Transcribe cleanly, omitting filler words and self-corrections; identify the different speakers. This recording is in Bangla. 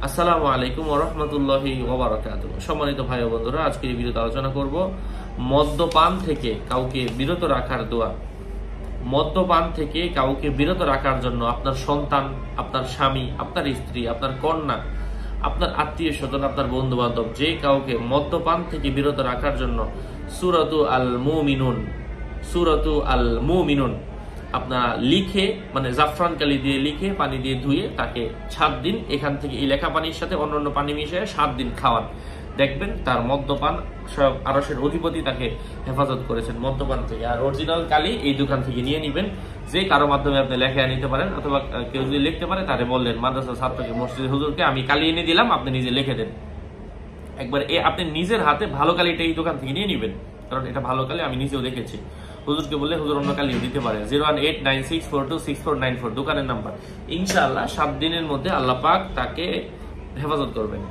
Speaker 1: আসসালামু আলাইকুম ওয়া রাহমাতুল্লাহি ওয়া বারাকাতুহু। সম্মানিত ভাই ও বন্ধুরা, আজকে এই ভিডিওতে আলোচনা করব মদ্যপান থেকে কাউকে বিরত রাখার দোয়া। মদ্যপান থেকে কাউকে বিরত রাখার জন্য আপনার সন্তান, আপনার স্বামী, আপনার স্ত্রী, আপনার কন্যা, আপনার আত্মীয় স্বজন, আপনার বন্ধু বান্ধব, যে কাউকে মদ্যপান থেকে বিরত রাখার জন্য সূরাতু আল মুমিনুন আপনারা লিখে, মানে জাফরান কালি দিয়ে লিখে পানি দিয়ে ধুয়ে তাকে 7 দিন এখান থেকে এই লেখা পানির সাথে অন্যান্য পানি মিশিয়ে 7 দিন খাওয়ান। দেখবেন তার মদ্যপান সব আরশের অধিপতি তাকে হেফাজত করেছেন মদ্যপান থেকে। আর অরিজিনাল কালি এই দোকান থেকে নিয়ে নিবেন, যে কারো মাধ্যমে আপনি লেখা নিতে পারেন, অথবা কেউ যদি লিখতে পারে তারে বললেন মাদ্রাসা ছাত্রকে, মসজিদ হুজুরকে আমি কালি এনে দিলাম, আপনি নিজে লিখে দেন। একবার আপনি নিজের হাতে ভালো কালিটা এই দোকান থেকে নিয়ে নিবেন, কারণ এটা ভালো কালি, আমি নিজেও দেখেছি। হুজুরকে বললে হুজুর অন্য কালিও দিতে পারে। 01896426494 দোকানের নাম্বার। ইনশাআল্লাহ 7 দিনের মধ্যে আল্লাহ পাক তাকে হেফাজত করবেন।